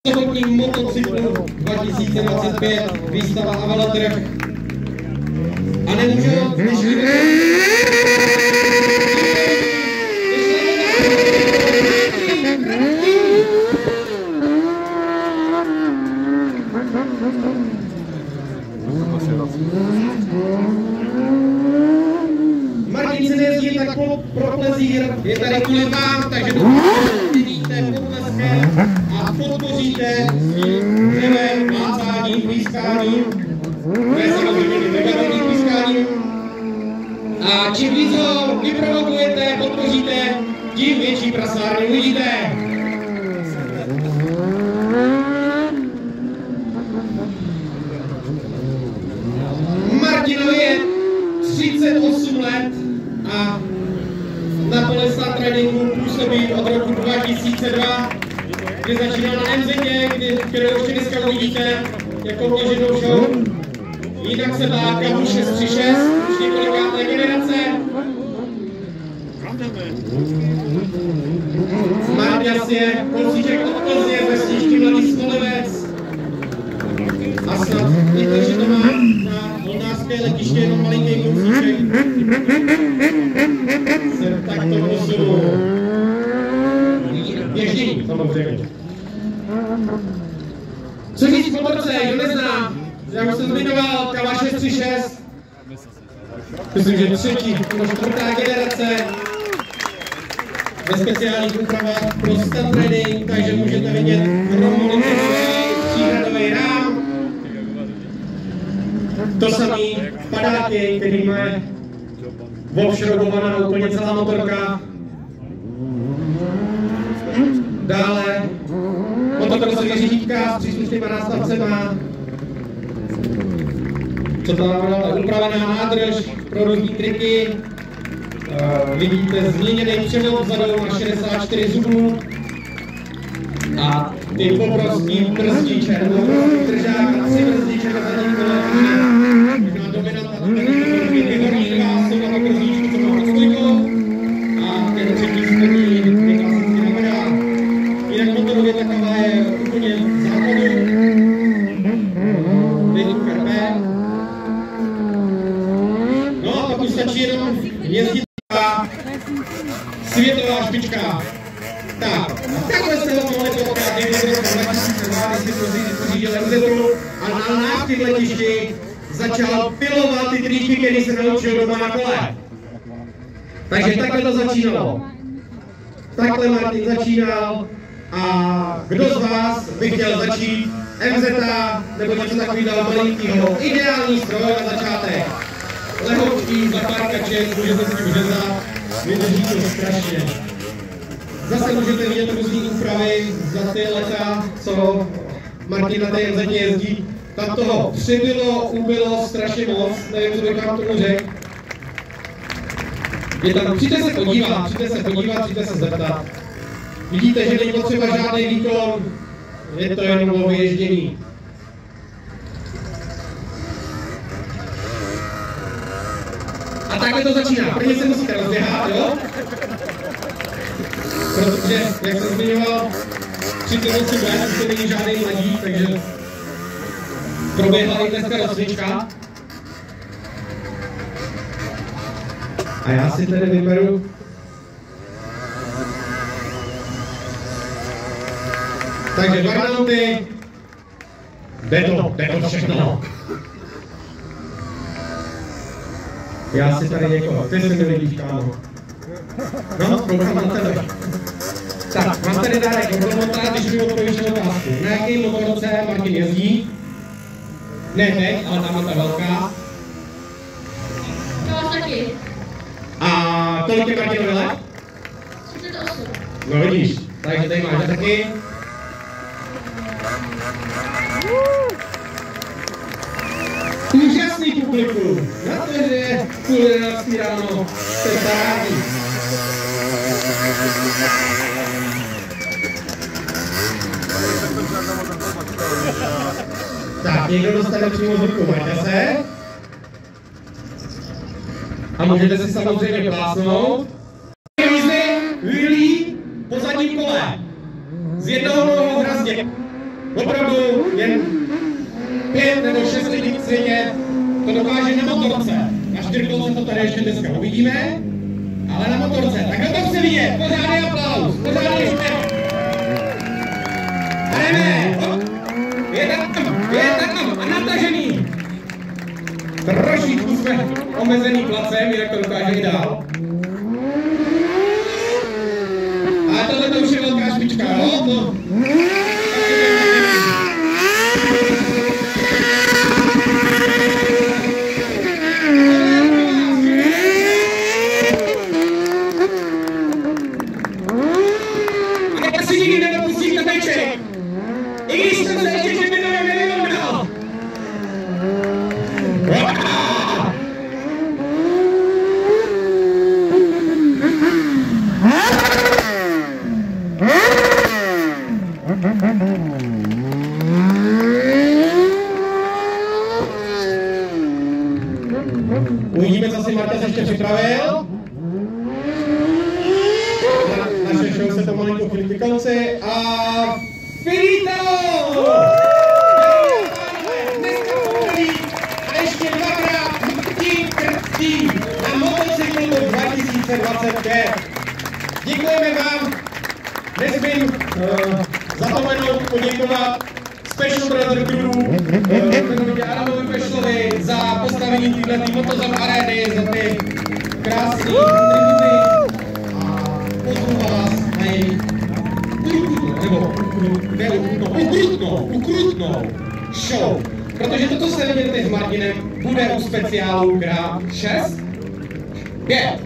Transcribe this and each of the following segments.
Sobotním motocyklu 2025, výstava a veletrh. A nemůže dnešní Martin se nejezdí tak pro plezír, je tady kvůli vám, takže vidíte potleskem a podpoříte svým dřevem, plácáním, pískáním, ne samozřejmě negativním pískáním. A čím víc ho vyprovokujete, podpoříte, tím větší prasárny uvidíte. Martinovi je 38 let a na Polestar Tradingu působí od roku 2002, kdy začínal na MZ, kterou ještě dneska uvidíte jako měřenou show. Jinak se dá Kamu 636, už několikáté generace. Marťas je kousíček od Plzně, vesničky Mladý Smolivec. A snad víte, že to má na Vlnářské letiště jenom malinký kousíček. Jsem takto posunu. Běžný, samozřejmě. Co říct v motorce, kdo nezná? Já už jsem zmiňoval Kama 636. Myslím, že třetí, čtvrtá generace. Ve speciálních úpravách pro stunt riding, takže můžete vidět chromonitický příhradový rám. To samý padáky, který má obšroubovaná úplně celá motorka. Dále motokrosový řídítka s příslušnýma nástavcema. Co tam máme dále? Upravená nádrž pro různý triky. Vidíte změněný převod vzadu na 64 zubů. A ty poprostní brzdiče, nebo držák a 3 brzdiče na zadním kole. Taková dominanta ty horní dva jsou na to brzdičku, co má pod stojkou. A ten třetí spodní je klasicky na pedál. Jinak motorově taková je úplně v základu. Teď karpé. No a pak už stačí jenom jezdit světová špička. Tak, takhle jste ho mohli potkat někdy v roce 2002, když si pořídil MZ-u a na návštěv letišti začal pilovat ty tričky, který se naučil doma na kole. Takže takhle to začínalo. Takhle Martin začínal a kdo z vás by chtěl začít MZ-a nebo něco takového malinkého? Ideální stroj na začátek. Lehoučký, za pár kaček, můžete s tím řezat, vydrží to strašně. Zase můžete vidět různý úpravy za ty leta, co Martin na té MZ jezdí. Tam toho přibylo, ubylo strašně moc, nevím, co bych vám tomu řekl. Je tam, přijďte se podívat, přijďte se zeptat. Vidíte, že není potřeba žádný výkon, je to jenom o vyježdění. A takhle to začíná. Prvně se musíte rozběhat, jo? Protože, jak jsem zmiňoval, 38 let, už to není žádný mladík, takže proběhla i dneska rozcvička. A já si tady vyberu takže burnouty, jde to všechno. Já si tady někoho, ty se mi líbíš, kámo. No, koukám na tebe. Tak, mám tady dárek od promota, když mi odpovíš na otázku. Na jaký motorce Martin jezdí? Ne teď, ale tam je ta velká. Kawasaki. A kolik je Martinovi let? 38. No vidíš, takže tady máš taky. Úžasný publikum, na to, že je půl 11 ráno, to je parádní. Tak, někdo dostane přímo zvuku, majte se. A můžete si samozřejmě plásnout. Jízdy, výlí po zadním kole. Z jednoho nohou hrazdě. opravdu jen 5 nebo 6 lidí v světě to dokáže na motorce. Na 4kolce to tady ještě dneska uvidíme, ale na motorce. Tak to chci vidět, pořádný aplaus, pořádný úspěch. A jdeme, je tam a natažený. Trošičku jsme omezený placem, jinak to dokáže i dál. Ale tohle to už je velká špička, jo? A já si nikdy nedopustím tateček. I když jsem se ještě minulý nevyrovnal. Uvidíme, co si Marta ještě připravil. Naše show se pomalinku chvíli ke konci a finito! Dneska poprvé a ještě dvakrát krtí na motocyklu 2025. Děkujeme vám. Nesmím zapomenout poděkovat Special Brother Crew, Adamovi Pešlovi za postavení této Motozone arény, za ty krásné tribuny a pozvu vás na její ukrutnou show. Protože to, co se vidíte s Martinem, bude u speciálu Gra 6, 5.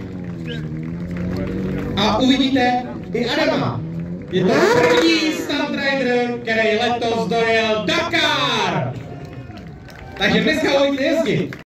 A uvidíte i Adama. Je to první stunt rider, který letos dojel Dakar. Takže dneska uvidíte jezdit.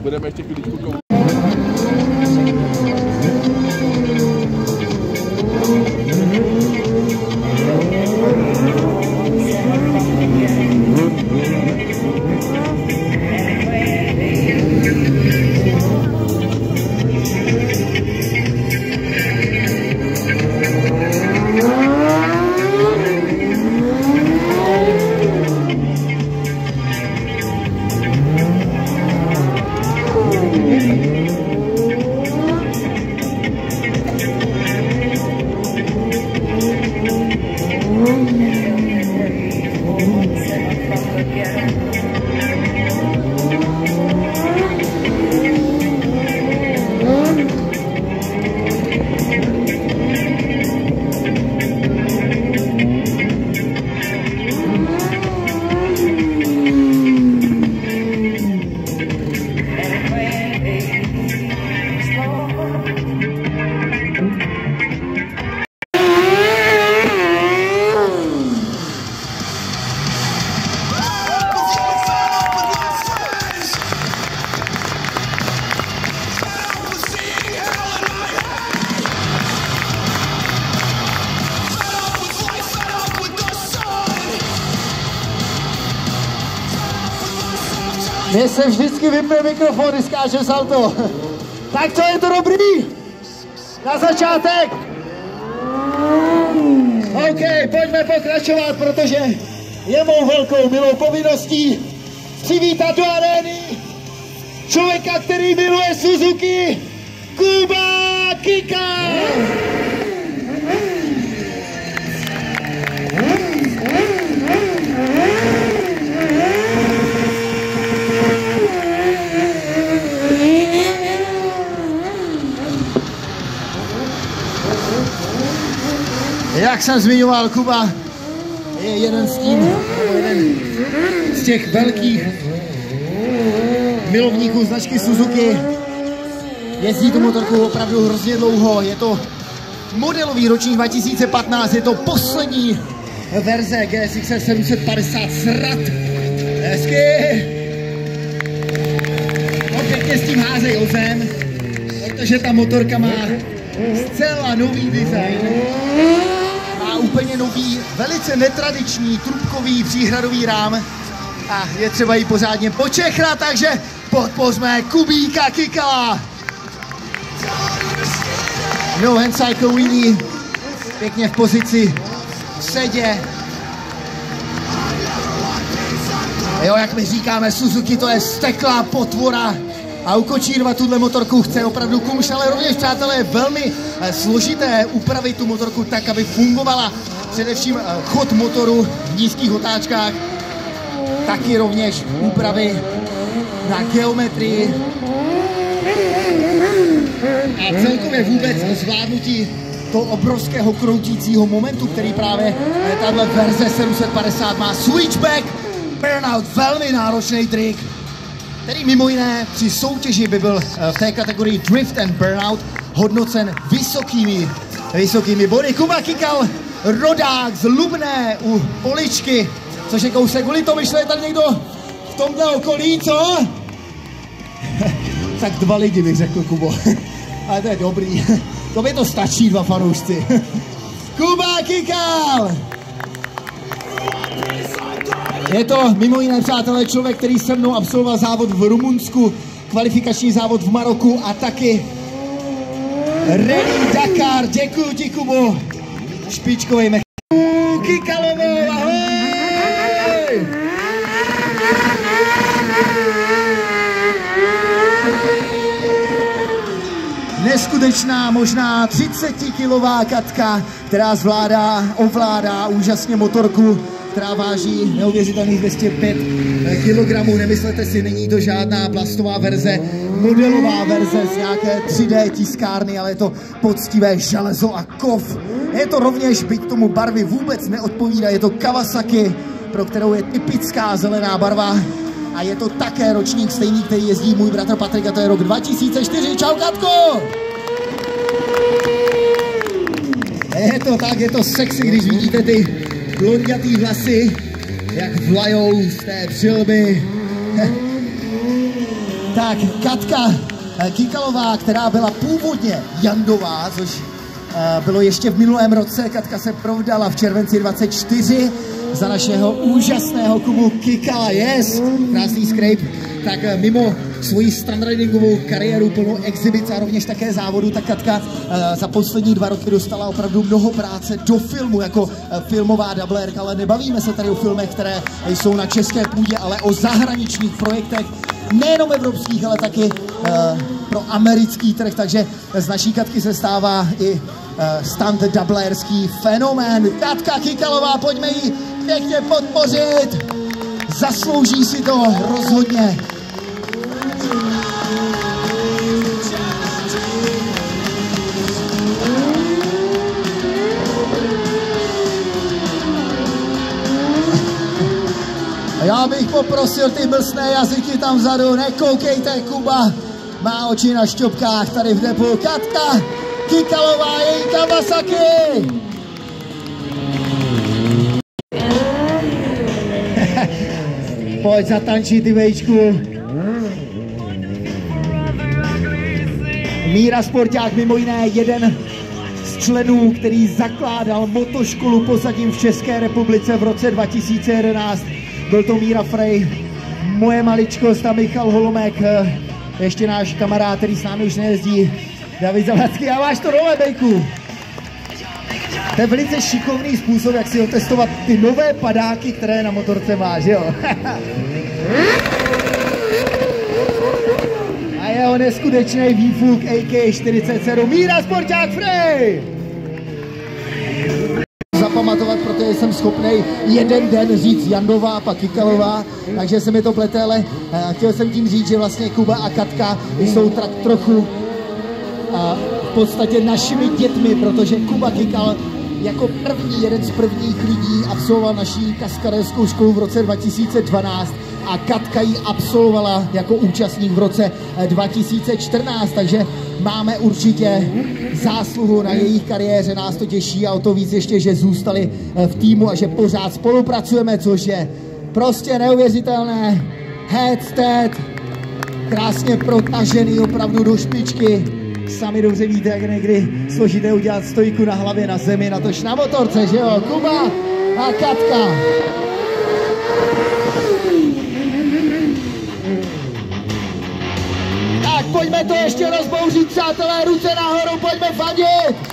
Budeme ještě chvíličku koukat. Mně se vždycky vypne mikrofon, když skáče salto. Tak co, je to dobrý? Na začátek! OK, pojďme pokračovat, protože je mou velkou milou povinností přivítat do arény člověka, který miluje Suzuki, Kuba Kikal! Jak jsem zmiňoval, Kuba je jeden z těch velkých milovníků značky Suzuki. Jezdí tu motorku opravdu hrozně dlouho, je to modelový ročník 2015, je to poslední verze GSXR 750 SRAT. Hezky! No pěkně s tím házej o zem, protože ta motorka má zcela nový design. Má úplně nový, velice netradiční trubkový příhradový rám a je třeba ji pořádně počechrat, takže podpořme Kubíka Kikala. No hand cycle wheelie, pěkně v pozici v sedě. Jo, jak my říkáme, Suzuki to je steklá potvora a u Kočírova tuhle motorku chce opravdu kumš, ale rovněž, přátelé, je velmi složité upravit tu motorku tak, aby fungovala. Především chod motoru v nízkých otáčkách, taky rovněž úpravy na geometrii a celkově vůbec zvládnutí toho obrovského kroutícího momentu, který právě tahle verze 750 má. Switchback burnout, velmi náročný trik, který mimo jiné při soutěži by byl v té kategorii Drift and Burnout hodnocen vysokými body. Kuba Kikal, rodák z Lubné u Poličky, což je kousek u Litomyšle. Je tady někdo v tomhle okolí, co? Tak 2 lidi bych řekl, Kubo. Ale to je dobrý. To by to stačí, 2 fanoušci. Kuba Kikal! Je to mimo jiné, přátelé, člověk, který se mnou absolvoval závod v Rumunsku, kvalifikační závod v Maroku a taky Rally Dakar. Děkuji ti, Kubo. Špičkovej mech. Kikalovou, ahoj! Neskutečná, možná 30kilová Katka, která ovládá úžasně motorku, která váží neuvěřitelných 205 kg. Nemyslete si, není to žádná plastová verze, modelová verze z nějaké 3D tiskárny, ale je to poctivé železo a kov. Je to rovněž, byť tomu barvy vůbec neodpovídá, je to Kawasaki, pro kterou je typická zelená barva. A je to také ročník stejný, který jezdí můj bratr Patrik, a to je rok 2004. Čau, Katko! Je to tak, je to sexy, když vidíte ty blondětý vlasy, jak vlajou z té přilby. Tak, Katka Kikalová, která byla původně Jandová, což bylo ještě v minulém roce. Katka se provdala v červenci 24 za našeho úžasného Kubu Kikala. Yes, krásný scrape. Tak mimo svoji standardingovou kariéru plnou exhibic a rovněž také závodu, tak Katka za poslední 2 roky dostala opravdu mnoho práce do filmu jako filmová dublérka, ale nebavíme se tady o filmech, které jsou na české půdě, ale o zahraničních projektech, nejenom evropských, ale taky pro americký trh, takže z naší Katky se stává i stunt dublérský fenomén. Katka Kikalová, pojďme ji pěkně podpořit, zaslouží si to rozhodně. Já bych poprosil ty mlsné jazyky tam vzadu, nekoukejte, Kuba má oči na šťopkách tady v depu. Katka Kikalová, její Kawasaki! Pojď zatančit, ty vejčku. Míra Sporták, mimo jiné jeden z členů, který zakládal motoškolu Pozadím v České republice v roce 2011. Byl to Míra Frej, moje maličkost a Michal Holomek, ještě náš kamarád, který s námi už nejezdí, David Zavadský. A máš to dole, bejku. To je velice šikovný způsob, jak si otestovat ty nové padáky, které na motorce máš, jo. A jeho neskutečný výfuk AK-47 Míra Sporták Frey. Zapamatovat, protože jsem schopný jeden den říct Jandová, pak Kikalová, takže se mi to plete, ale chtěl jsem tím říct, že vlastně Kuba a Katka jsou tak trochu v podstatě našimi dětmi, protože Kuba Kikal jako jeden z prvních lidí absolvoval naší kaskaderskou školu v roce 2012 a Katka ji absolvovala jako účastník v roce 2014, takže máme určitě zásluhu na jejich kariéře, nás to těší a o to víc ještě, že zůstali v týmu a že pořád spolupracujeme, což je prostě neuvěřitelné. Headset, krásně protažený opravdu do špičky. Sami dobře víte, jak někdy složité udělat stojku na hlavě na zemi, natož na motorce, že jo? Kuba a Katka. Tak pojďme to ještě rozbouřit, přátelé, ruce nahoru, pojďme fandit!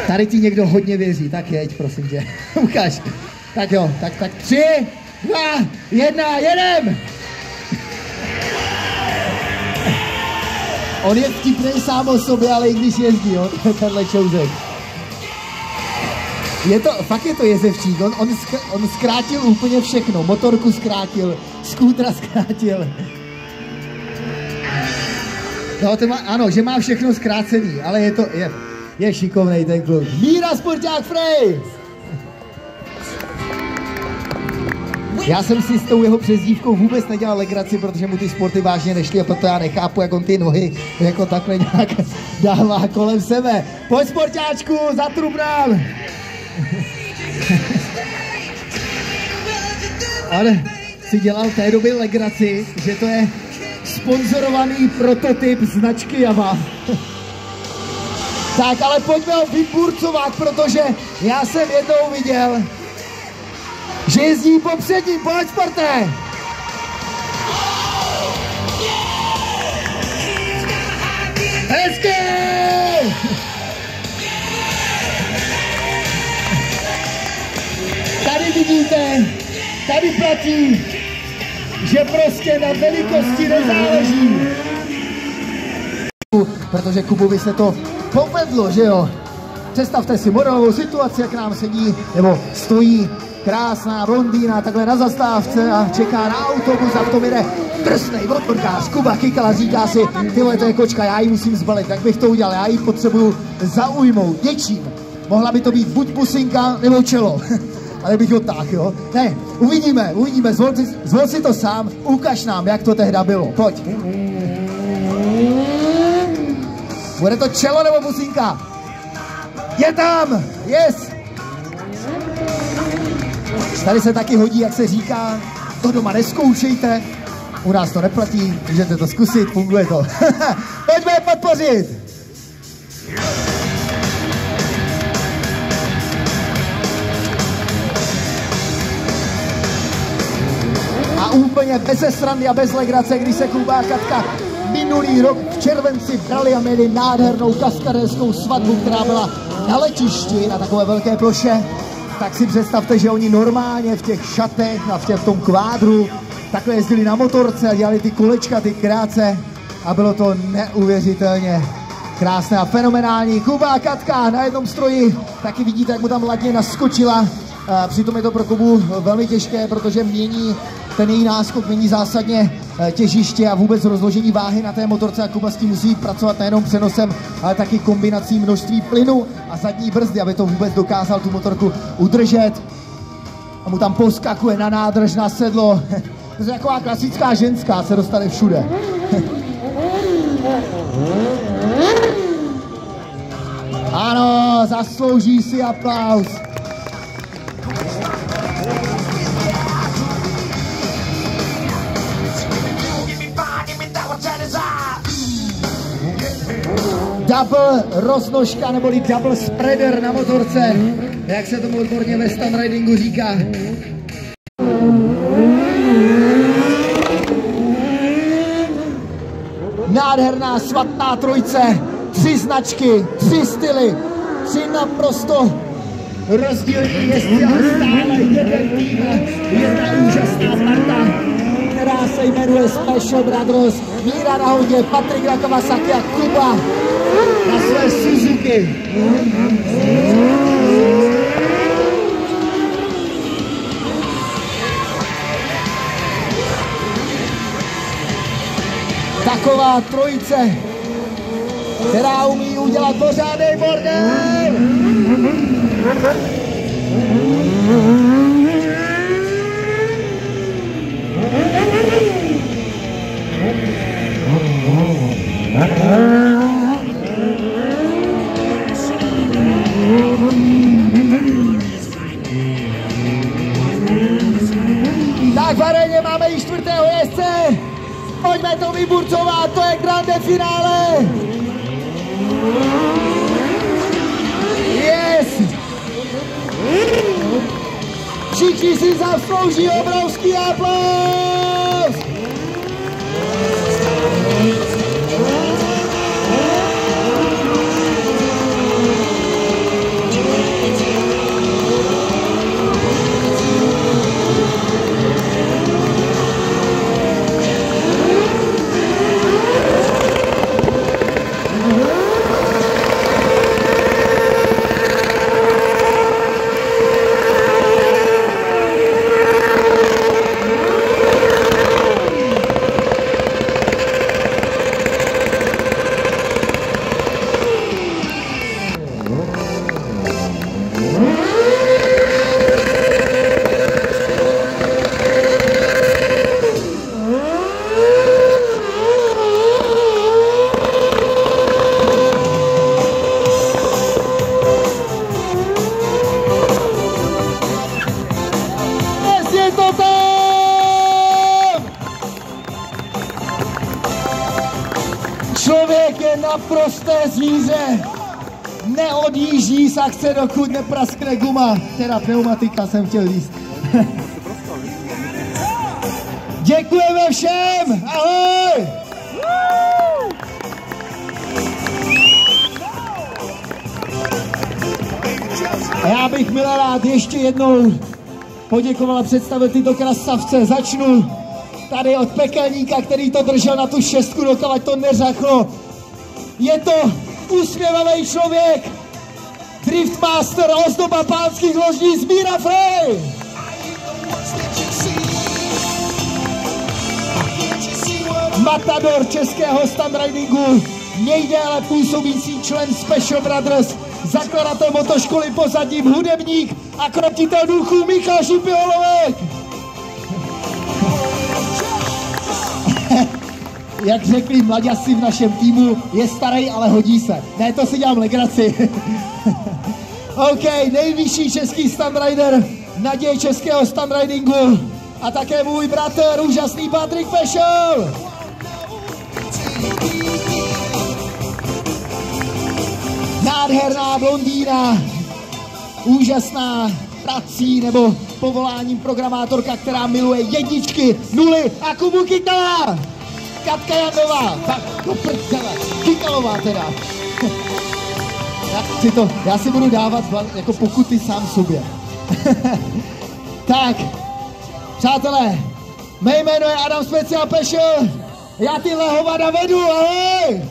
Tady ti někdo hodně věří, tak jeď, prosím tě. Ukaž. Tak jo, tak 3, 2, 1, jedem! On je vtipný sám o sobě, ale i když jezdí, jo, tenhle čouzek. Fakt je to jezevčík, on zkrátil úplně všechno, motorku zkrátil, skútra zkrátil. No, ano, že má všechno zkrácený, ale je šikovnej ten kluk. Míra Sporták Frey! Já jsem si s tou jeho přezdívkou vůbec nedělal legraci, protože mu ty sporty vážně nešly a proto já nechápu, jak on ty nohy jako takhle nějak dává kolem sebe. Pojď sportáčku, zatrubnám! On si dělal té doby legraci, že to je sponzorovaný prototyp značky Yamaha. Tak, ale pojďme ho vyburcovat, protože já jsem jednou viděl, že jezdí po předním, pojď Sparte! Hezky! Tady vidíte, tady platí, že prostě na velikosti nezáleží. Protože Kubovi se to povedlo, že jo? Představte si modelovou situaci, jak nám sedí, nebo stojí krásná blondýna takhle na zastávce a čeká na autobus a v tom jede drsnej motorkář Kuba Kikal a říká si, tyhle to je kočka, já ji musím zbalit, tak bych to udělal, já ji potřebuju zaujmout něčím. Mohla by to být buď pusinka nebo čelo, ale bych ho tak, jo? Ne, uvidíme, zvol si to sám, ukaž nám, jak to tehda bylo, pojď. Bude to čelo nebo pusinka? Je tam! Yes! Tady se taky hodí, jak se říká, to doma nezkoušejte. U nás to neplatí, můžete to zkusit, funguje to. Pojďme je podpořit! A úplně bez srandy a bez legrace, když se Kuba a Katka minulý rok v červenci brali a měli nádhernou kaskaderskou svatbu, která byla na letišti, na takové velké ploše, tak si představte, že oni normálně v těch šatech a v tom kvádru takhle jezdili na motorce a dělali ty kolečka, ty kráce a bylo to neuvěřitelně krásné a fenomenální. Kuba a Katka na jednom stroji, taky vidíte, jak mu tam ladně naskočila. Přitom je to pro Kubu velmi těžké, protože mění ten její náskok, mění zásadně těžiště a vůbec rozložení váhy na té motorce a Kuba s tím musí pracovat nejenom přenosem, ale taky kombinací množství plynu a zadní brzdy, aby to vůbec dokázal tu motorku udržet. A mu tam poskakuje na nádrž, na sedlo. To je taková klasická ženská, se dostane všude. Ano, zaslouží si aplaus. Double roznožka neboli double spreader na motorce, jak se tomu odborně ve standridingu říká. Nádherná svatná trojice, 3 značky, 3 styly, 3 naprosto rozdílní jezdci, ale stále jeden tým, jedna úžasná parta, která se jmenuje Special Brothers. Míra na hodě, Patrik na Kawasaki a Kuba na své Suzuki. Taková trojice, která umí udělat pořádný bordel. Tak v aréně máme i 4. jezdce. Pojďme to vyburcovat, to je grande finále. Yes! Všichni si zaslouží obrovský aplaus! Člověk je naprosté zvíře. Neodjíždí z akce, dokud nepraskne guma. Teda pneumatika jsem chtěl říct. Děkujeme všem! Ahoj! A já bych milé rád ještě jednou poděkoval a představil tyto krasavce. Začnu tady od pekelníka, který to držel na tu 6, dokud to neřaklo. Je to usměvavý člověk, driftmaster, ozdoba pánských ložnic, Míra Frey. Matador českého standridingu, nejdéle působící člen Special Brothers, zakladatel motoškoly Pozadím, hudebník a krotitel duchů Michal Šipiholovek. Jak řekli mlaďasi v našem týmu, je starý, ale hodí se. Ne, to si dělám legraci. OK, nejvyšší český standrider, naděj českého standridingu a také můj bratr, úžasný Patrik Pešel. Nádherná blondýna, úžasná prací nebo povoláním programátorka, která miluje jedničky, nuly a Kubu Kytala. Katka Jandová, Kytalová teda. Já si budu dávat jako pokuty sám sobě. Tak, přátelé, mé jméno je Adam Special Pešel, já tyhle hovada vedu, ahoj!